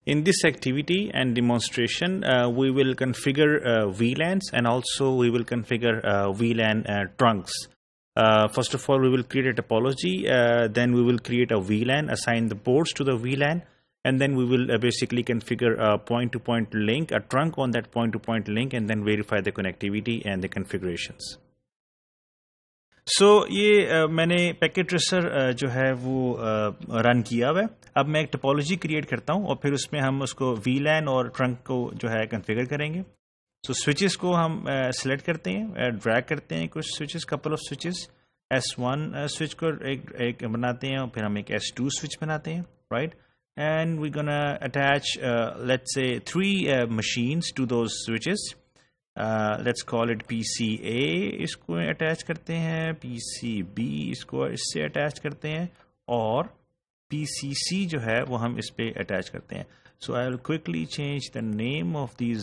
In this activity and demonstration, we will configure VLANs, and also we will configure VLAN trunks. First of all, we will create a topology, then we will create a VLAN, assign the ports to the VLAN, and then we will basically configure a point-to-point link, a trunk on that point-to-point link, and then verify the connectivity and the configurations. So یہ میں نے packet tracer جو ہے وہ رن کیا ہوا ہے. اب میں ایک ٹپولوجی کریٹ کرتا ہوں اور پھر اس میں ہم اس کو وی لین اور ٹرنک کو جو ہے کنفیگر کریں گے. سو سوئچز کو ہم سلیکٹ کرتے ہیں, ڈریگ کرتے ہیں کچھ switches, couple of switches. S1 switch کو ایک بناتے ہیں اور پھر ہم ایک S2 سوئچ بناتے ہیں, right. And we gonna attach let's say 3 machines to those switches. Let's call it P C A, اس کو اٹیچ کرتے ہیں, پی سی بی اس کو اس سے اٹیچ کرتے ہیں, اور پی سی سی جو ہے وہ ہم اس پہ اٹیچ کرتے ہیں. So I will quickly change the name of these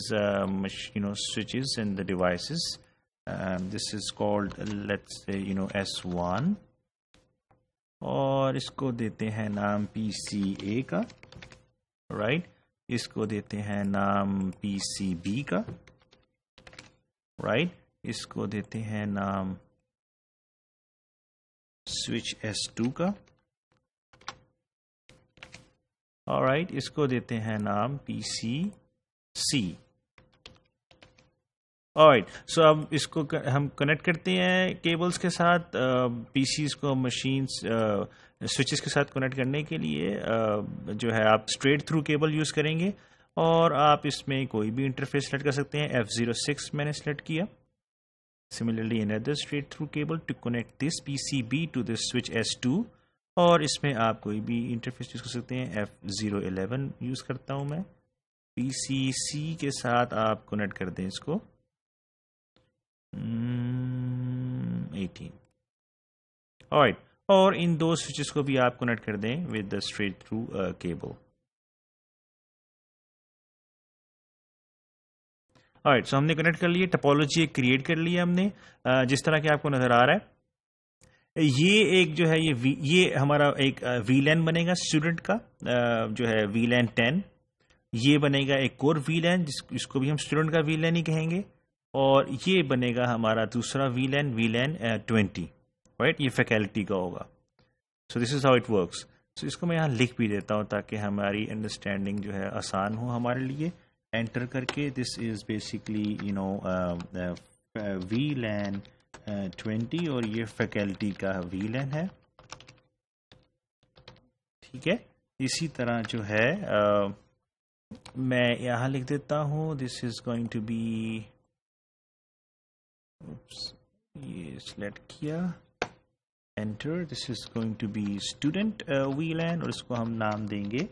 switches and the devices. This is called let's say S1, اور اس کو دیتے ہیں نام پی سی اے کا, رائٹ. اس کو دیتے ہیں نام پی سی بی کا, رائٹ. اس کو دیتے ہیں نام سوئچ S2 کا, رائٹ. اس کو دیتے ہیں نام پی سی سی. رائٹ. سو اب اس کو ہم کنیکٹ کرتے ہیں کیبلز کے ساتھ. پی سیز کو مشینز سوئچز کے ساتھ کنیکٹ کرنے کے لیے جو ہے آپ اسٹریٹ تھرو کیبل یوز کریں گے, اور آپ اس میں کوئی بھی انٹرفیس سلیکٹ کر سکتے ہیں. F06 میں نے سلیکٹ کیا. Similarly another straight through cable to connect this PCB to this switch S2, اور اس میں آپ کوئی بھی انٹرفیس یوز کر سکتے ہیں. F011 یوز کرتا ہوں میں. PCC کے ساتھ آپ کنیکٹ کر دیں اس کو. 18. alright. اور ان دو سوئچز کو بھی آپ کنیکٹ کر دیں with the straight through cable. alright. سو ہم نے کنیکٹ کر لیے, ٹپولوجی کریٹ کر لیا ہم نے, جس طرح کہ آپ کو نظر آ رہا ہے. یہ ایک جو ہے یہ ہمارا ایک وی لین بنے گا اسٹوڈنٹ کا, جو ہے وی لین 10. یہ بنے گا ایک اور وی لین جس کو بھی ہم اسٹوڈنٹ کا وی لین ہی کہیں گے, اور یہ بنے گا ہمارا دوسرا وی لین 20, رائٹ. یہ فیکلٹی کا ہوگا. سو دس از ہاؤ اٹ ورکس. سو اس کو میں یہاں لکھ بھی دیتا ہوں تاکہ ہماری انڈرسٹینڈنگ جو ہے آسان ہو ہمارے لیے. انٹر کر کے دس از بیسکلی وی لین 20, اور یہ فیکلٹی کا وی لین ہے, ٹھیک ہے. اسی طرح جو ہے میں یہاں لکھ دیتا ہوں this is going to be, یہ سلیکٹ کیا, enter. This is going to be student VLAN, اور اس کو ہم نام دیں گے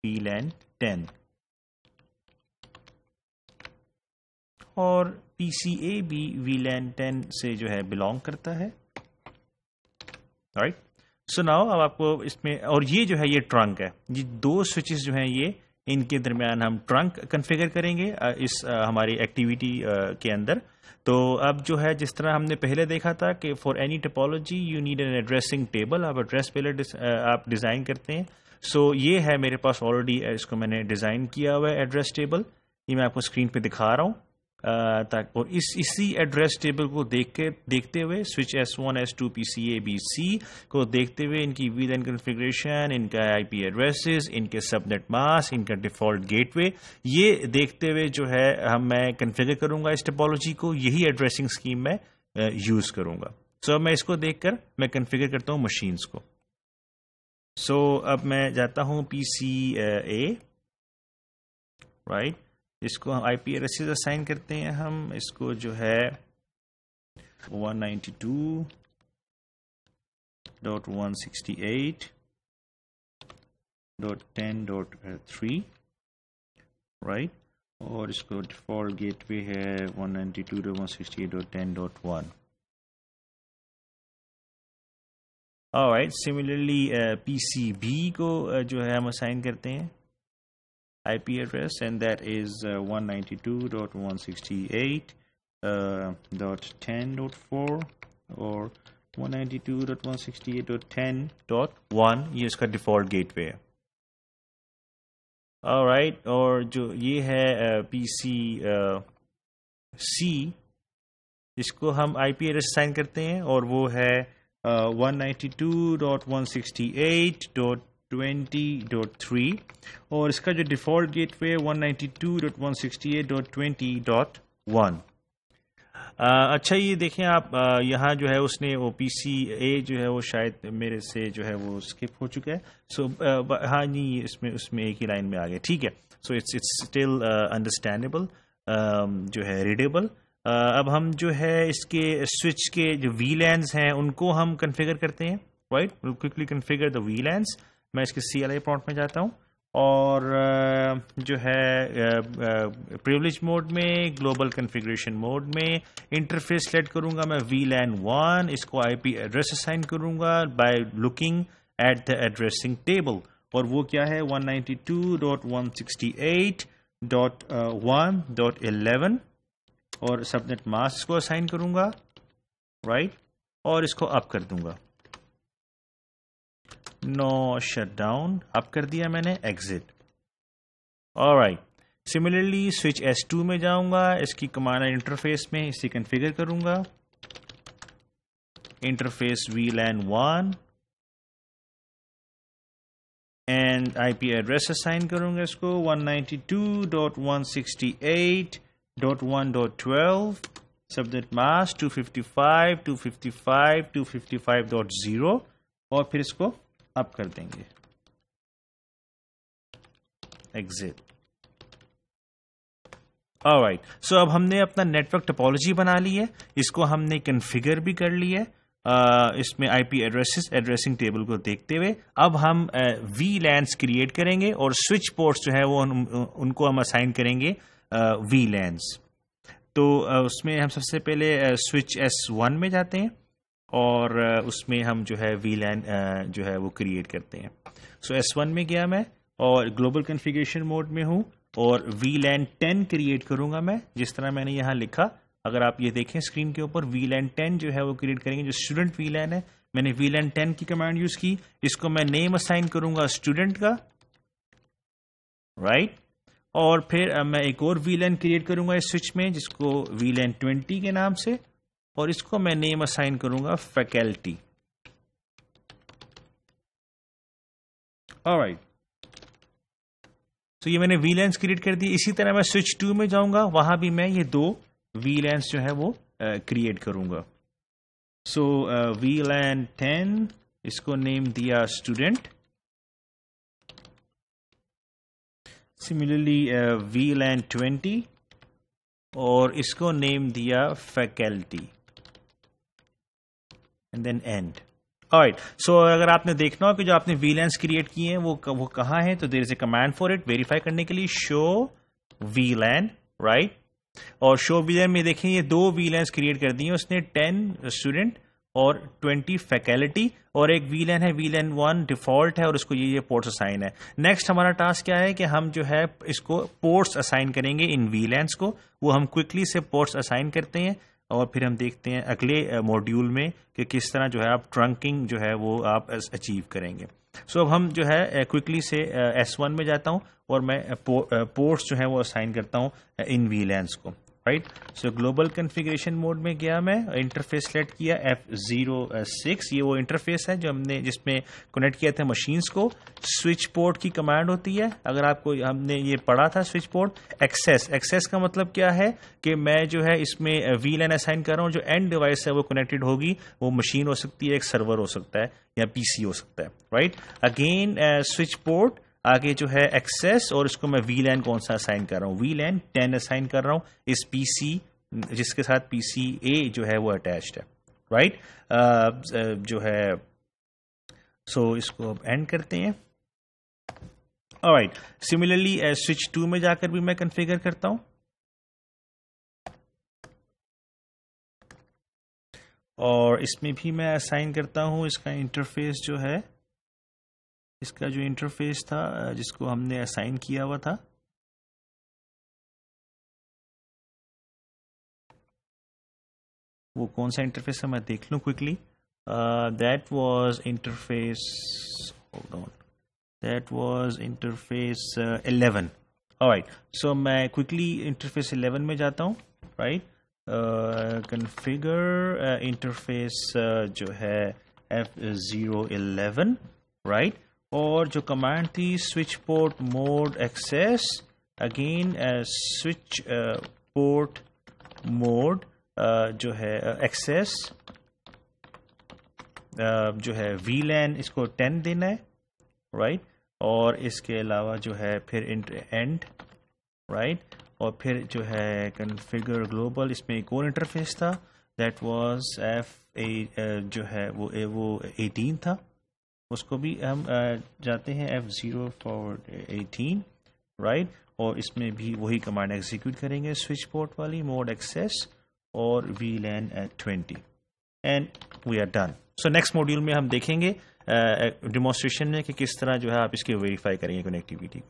وی لین 10. اور پی سی اے بھی وی لین 10 سے جو ہے بلانگ کرتا ہے, رائٹ. سو ناؤ اب آپ کو اس میں, اور یہ جو ہے یہ ٹرنک ہے. یہ دو سوئچز جو ہیں یہ ان کے درمیان ہم ٹرنک کنفیگر کریں گے اس ہماری ایکٹیویٹی کے اندر. تو اب جو ہے جس طرح ہم نے پہلے دیکھا تھا کہ for any topology you need an addressing table. آپ ایڈریس پہلے آپ ڈیزائن کرتے ہیں. سو یہ ہے میرے پاس آلریڈی, اس کو میں نے ڈیزائن کیا ہوا ہے ایڈریس ٹیبل. یہ میں آپ کو اسکرین پہ دکھا رہا ہوں. اور اسی ایڈریس ٹیبل کو دیکھتے ہوئے switch S1 S2 PCA BC کو دیکھتے ہوئے ان کی وی لین کنفیگریشن, ان کا آئی پی ایڈریسز, ان کے سب نیٹ ماسک, ان کا ڈیفالٹ گیٹ وے, یہ دیکھتے ہوئے جو ہے میں کنفیگر کروں گا اس ٹپولوجی کو. یہی ایڈریسنگ اسکیم میں یوز کروں گا. سو اب میں اس کو دیکھ کر میں کنفیگر کرتا ہوں مشینز کو. سو اب میں جاتا ہوں PCA, رائٹ. اس کو آئی پی ایڈریسز اسائن کرتے ہیں ہم. اس کو جو ہے 192.168.10.3, رائٹ. اور اس کو ڈیفالٹ گیٹ وے ہے 192.168.10.1. alright. similarly PCB کو جو ہے ہم اسائن کرتے ہیں IP address, and that is 192.168.10.4, or 192.168.10.1 یہ اس کا ڈیفالٹ گیٹ وے ہے. alright, اور جو یہ ہے پی سی سی جس کو ہم آئی پی ایڈریس اسائن کرتے ہیں اور وہ ہے 192.168.20.3 اور اس کا جو ڈیفالٹ گیٹ وے 192.168.20.1. اچھا یہ دیکھیں آپ یہاں جو ہے اس نے وہ پی سی اے جو ہے وہ شاید میرے سے جو ہے وہ اسکپ ہو چکا ہے. سو ہاں نہیں اس میں ایک ہی لائن میں آ گیا, ٹھیک ہے. سو اٹس اسٹل انڈرسٹینڈیبل, جو ہے ریڈیبل. اب ہم جو ہے اس کے سوئچ کے جو وی لینز ہیں ان کو ہم کنفیگر کرتے ہیں. رائٹ, ویل کوئکلی کنفیگر دا وی لینز. میں اس کے سی ایل آئی پرامپٹ میں جاتا ہوں اور جو ہے پریولیج موڈ میں, گلوبل کنفیگریشن موڈ میں انٹرفیس سلیکٹ کروں گا میں وی لین 1. اس کو آئی پی ایڈریس اسائن کروں گا by looking at the addressing table, اور وہ کیا ہے 192.168.1.11 اور سب نیٹ ماسک کو اسائن کروں گا. رائٹ, اور اس کو اپ کر دوں گا. نو شٹ ڈاؤن, اپ کر دیا میں نے, exit. alright, similarly switch S2 میں جاؤں گا, اس کی کمانڈ انٹرفیس میں اسے کنفیگر کروں گا. Interface VLAN 1 and I P address assign کروں گا اس کو 192.168.1.12 سبنیٹ ماسک 255.255.255.0 اور پھر اس کو اپ کر دیں گے. ایگزٹ. alright, سو اب ہم نے اپنا نیٹورک ٹپالوجی بنا لی ہے, اس کو ہم نے کنفیگر بھی کر لی ہے اس میں آئی پی ایڈریسز ایڈریسنگ ٹیبل کو دیکھتے ہوئے. اب ہم وی لینس کریٹ کریں گے اور سوئچ پورٹس جو ہے وہ ان کو ہم اسائن کریں گے وی لینس. تو اس میں ہم سب سے پہلے سوئچ S1 میں جاتے ہیں اور اس میں ہم جو ہے وی لین جو ہے وہ کریٹ کرتے ہیں. سو S1 میں گیا میں اور گلوبل کنفیگریشن موڈ میں ہوں اور وی لین 10 کریٹ کروں گا میں, جس طرح میں نے یہاں لکھا. اگر آپ یہ دیکھیں اسکرین کے اوپر وی لین 10 جو ہے وہ کریٹ کریں گے جو اسٹوڈنٹ وی لین ہے. میں نے وی لین 10 کی کمانڈ یوز کی, اس کو میں نیم اسائن کروں گا اسٹوڈنٹ کا. رائٹ, اور پھر میں ایک اور وی لین کریٹ کروں گا اس سوئچ میں جس کو وی لین 20 کے نام سے, اور اس کو میں نیم اسائن کروں گا فیکلٹی. alright, تو یہ میں نے وی لینس کریٹ کر دی. اسی طرح میں سوئچ 2 میں جاؤں گا, وہاں بھی میں یہ دو وی لینس جو ہے وہ کریٹ کروں گا. سو وی لین 10 اس کو نیم دیا اسٹوڈنٹ. سملرلی وی لین 20 اور اس کو نیم دیا faculty and then end. alright, so اگر آپ نے دیکھنا ہو کہ جو آپ نے وی لینس کریٹ کیے ہیں وہ کہاں ہیں, تو there is a command for it verify کرنے کے لیے, شو وی لین. رائٹ, اور شو وی لین میں دیکھیں یہ دو وی لینس کریٹ کر دی ہیں اس نے, 10 اسٹوڈنٹ اور 20 فیکلٹی, اور ایک وی لین ہے وی لین 1 ڈیفالٹ ہے اور اس کو یہ پورٹس اسائن ہے. نیکسٹ ہمارا ٹاسک کیا ہے کہ ہم جو ہے اس کو پورٹس اسائن کریں گے ان وی لینس کو. وہ ہم کوئکلی سے پورٹس اسائن کرتے ہیں اور پھر ہم دیکھتے ہیں اگلے موڈیول میں کہ کس طرح جو ہے آپ ٹرنکنگ جو ہے وہ آپ اچیو کریں گے. سو اب ہم جو ہے کوئکلی سے S1 میں جاتا ہوں اور میں پورٹس جو ہیں وہ اسائن کرتا ہوں ان وی لینس کو. Right, so global configuration mode میں گیا میں, انٹرفیس سلیکٹ کیا F06. یہ وہ انٹرفیس ہے جو ہم نے جس میں کنیکٹ کیا تھا مشینز کو. سوئچ پورٹ کی کمانڈ ہوتی ہے, اگر آپ کو ہم نے یہ پڑھا تھا سوئچ پورٹ. ایکسیس کا مطلب کیا ہے کہ میں جو ہے اس میں وی لین اسائن کر رہا ہوں, جو اینڈ ڈیوائس ہے وہ کنیکٹڈ ہوگی, وہ مشین ہو سکتی ہے, ایک سرور ہو سکتا ہے یا پی سی ہو سکتا ہے. رائٹ, اگین سوئچ پورٹ, آگے جو ہے ایکسیس, اور اس کو میں وی لین کون سا اسائن کر رہا ہوں, وی لین 10 اسائن کر رہا ہوں اس پی سی جس کے ساتھ پی سی اے جو ہے وہ اٹیچڈ ہے. رائٹ, جو ہے سو اس کو اب اینڈ کرتے ہیں. alright, سملرلی سوئچ 2 میں جا کر بھی میں کنفیگر کرتا ہوں اور اس میں بھی میں اسائن کرتا ہوں اس کا انٹرفیس جو ہے, اس کا جو انٹرفیس تھا جس کو ہم نے اسائن کیا ہوا تھا, وہ کون سا انٹرفیس ہے میں دیکھ لوں quickly. That was interface, hold on, that was interface 11. Alright, so میں quickly interface 11 میں جاتا ہوں, right? Configure interface جو ہے F011, right? اور جو command تھی switch port mode access, again switch port mode جو ہے access جو ہے VLAN اس کو 10 دینا ہے, right? اور اس کے علاوہ جو ہے پھر end, right? اور پھر جو ہے configure global, اس میں ایک اور انٹرفیس تھا that was جو ہے وہ 18 تھا, اس کو بھی ہم جاتے ہیں F0 forward 18, right? اور اس میں بھی وہی کمانڈ ایگزیکیوٹ کریں گے, سوئچ پورٹ والی, موڈ ایکسیس اور VLAN 20, and we are done. So next module میں ہم دیکھیں گے ڈیمونسٹریشن میں کہ کس طرح جو ہے آپ اس کی ویریفائی کریں گے کنیکٹیویٹی کو.